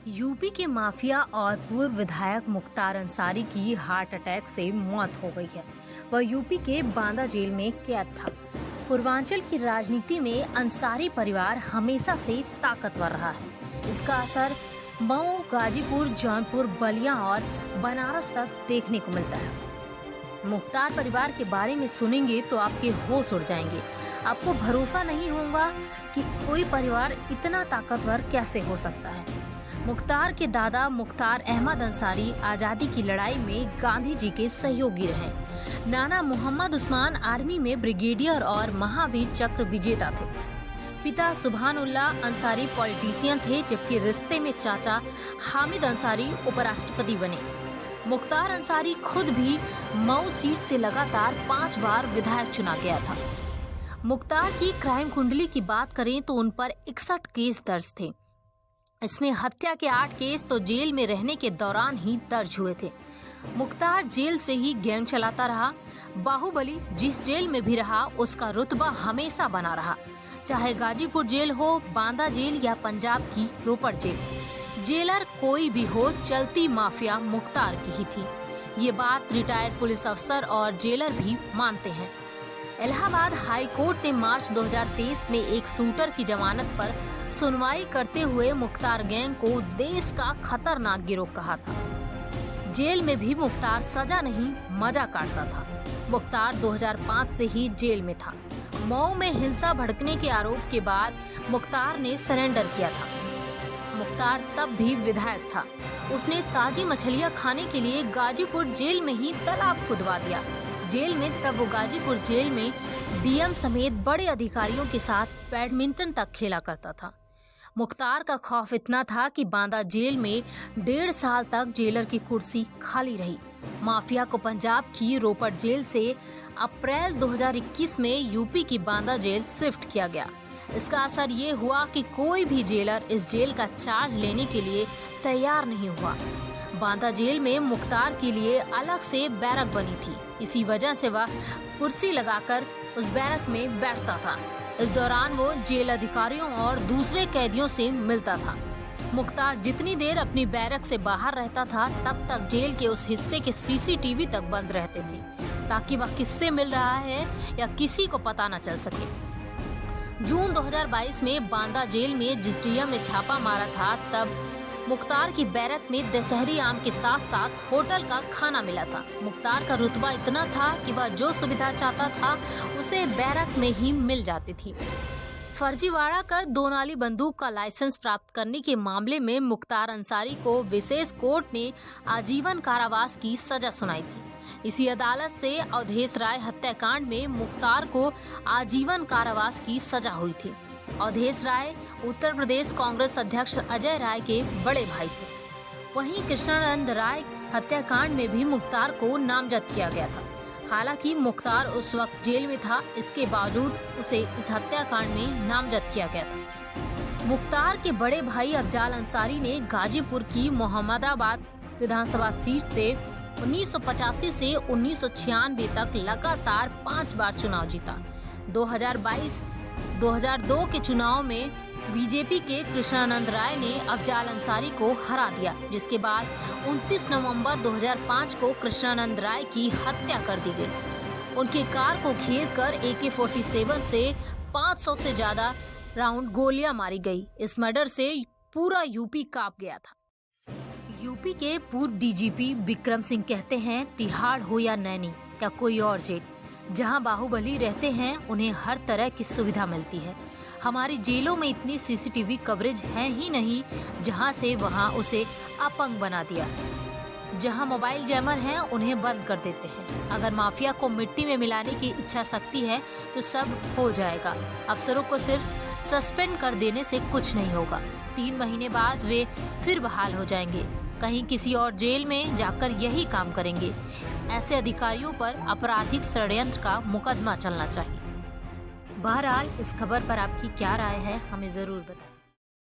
UP के mafia और पूर्व विधायक मुख्तार अंसारी की हार्ट अटैक से मौत हो गई है। वह यूपी के बांदा जेल में कैद था। पूर्वांचल की राजनीति में अंसारी परिवार हमेशा से ताकतवर रहा है। इसका असर मऊ, गाजीपुर, जौनपुर, बलिया और बनारस तक देखने को मिलता है। मुख्तार परिवार के बारे में सुनेंगे तो आपके होश उड़ जाएंगे। आपको भरोसा नहीं होगा कि कोई परिवार इतना ताकतवर कैसे हो सकता है। मुख्तार के दादा मुख्तार अहमद अंसारी आज़ादी की लड़ाई में गांधी जी के सहयोगी रहे। नाना मोहम्मद उस्मान आर्मी में ब्रिगेडियर और महावीर चक्र विजेता थे। पिता सुभानुल्लाह अंसारी पॉलिटिशियन थे, जबकि रिश्ते में चाचा हामिद अंसारी उपराष्ट्रपति बने। मुख्तार अंसारी खुद भी मऊ सीट से लगातार 5 बार विधायक चुना गया था। मुख्तार की क्राइम कुंडली की बात करें तो उन पर 61 केस दर्ज थे। इसमें हत्या के 8 केस तो जेल में रहने के दौरान ही दर्ज हुए थे। मुख्तार जेल से ही गैंग चलाता रहा। बाहुबली जिस जेल में भी रहा उसका रुतबा हमेशा बना रहा, चाहे गाजीपुर जेल हो, बांदा जेल या पंजाब की रोपड़ जेल। जेलर कोई भी हो, चलती माफिया मुख्तार की ही थी। ये बात रिटायर्ड पुलिस अफसर और जेलर भी मानते हैं। इलाहाबाद हाई कोर्ट ने मार्च 2023 में एक शूटर की जमानत पर सुनवाई करते हुए मुख्तार गैंग को देश का खतरनाक गिरोह कहा था। जेल में भी मुख्तार सजा नहीं मजा काटता था। मुख्तार 2005 से ही जेल में था। मऊ में हिंसा भड़कने के आरोप के बाद मुख्तार ने सरेंडर किया था। मुख्तार तब भी विधायक था। उसने ताजी मछलियां खाने के लिए गाजीपुर जेल में ही तालाब खुदवा दिया। जेल में तब वो गाजीपुर जेल में डीएम समेत बड़े अधिकारियों के साथ बैडमिंटन तक खेला करता था। मुख्तार का खौफ इतना था कि बांदा जेल में 1.5 साल तक जेलर की कुर्सी खाली रही। माफिया को पंजाब की रोपड़ जेल से अप्रैल 2021 में यूपी की बांदा जेल शिफ्ट किया गया। इसका असर ये हुआ कि कोई भी जेलर इस जेल का चार्ज लेने के लिए तैयार नहीं हुआ। बांदा जेल में मुख्तार के लिए अलग से बैरक बनी थी। इसी वजह से वह कुर्सी लगाकर उस बैरक में बैठता था। इस दौरान वो जेल अधिकारियों और दूसरे कैदियों से मिलता था। मुख्तार जितनी देर अपनी बैरक से बाहर रहता था, तब तक जेल के उस हिस्से के सीसीटीवी तक बंद रहते थे, ताकि वह किससे मिल रहा है या किसी को पता न चल सके। जून 2022 में बांदा जेल में जिस डीएम ने छापा मारा था, तब मुख्तार की बैरक में दशहरी आम के साथ साथ होटल का खाना मिला था। मुख्तार का रुतबा इतना था कि वह जो सुविधा चाहता था उसे बैरक में ही मिल जाती थी। फर्जीवाड़ा कर 2 नाली बंदूक का लाइसेंस प्राप्त करने के मामले में मुख्तार अंसारी को विशेष कोर्ट ने आजीवन कारावास की सजा सुनाई थी। इसी अदालत से अवधेश राय हत्याकांड में मुख्तार को आजीवन कारावास की सजा हुई थी। अवधेश राय उत्तर प्रदेश कांग्रेस अध्यक्ष अजय राय के बड़े भाई थे। वहीं कृष्णानंद राय हत्याकांड में भी मुख्तार को नामजद किया गया था। हालांकि मुख्तार उस वक्त जेल में था, इसके बावजूद उसे इस हत्याकांड में नामजद किया गया था। मुख्तार के बड़े भाई अफजाल अंसारी ने गाजीपुर की मोहम्मदाबाद विधानसभा सीट से 1985 से 1996 तक लगातार 5 बार चुनाव जीता। 2002 के चुनाव में बीजेपी के कृष्णानंद राय ने अफजाल अंसारी को हरा दिया, जिसके बाद 29 नवंबर 2005 को कृष्णानंद राय की हत्या कर दी गई। उनकी कार को घेरकर AK-47 से 500 से ज्यादा राउंड गोलियां मारी गई। इस मर्डर से पूरा यूपी कांप गया था। यूपी के पूर्व डीजीपी विक्रम सिंह कहते हैं, तिहाड़ हो या नैनी या कोई और जेल, जहां बाहुबली रहते हैं उन्हें हर तरह की सुविधा मिलती है। हमारी जेलों में इतनी सीसीटीवी कवरेज है ही नहीं, जहां से वहां उसे अपंग बना दिया। जहां मोबाइल जैमर हैं उन्हें बंद कर देते हैं। अगर माफिया को मिट्टी में मिलाने की इच्छा शक्ति है तो सब हो जाएगा। अफसरों को सिर्फ सस्पेंड कर देने से कुछ नहीं होगा। 3 महीने बाद वे फिर बहाल हो जाएंगे, कहीं किसी और जेल में जाकर यही काम करेंगे। ऐसे अधिकारियों पर आपराधिक षड्यंत्र का मुकदमा चलना चाहिए। बहरहाल इस खबर पर आपकी क्या राय है, हमें जरूर बताएं।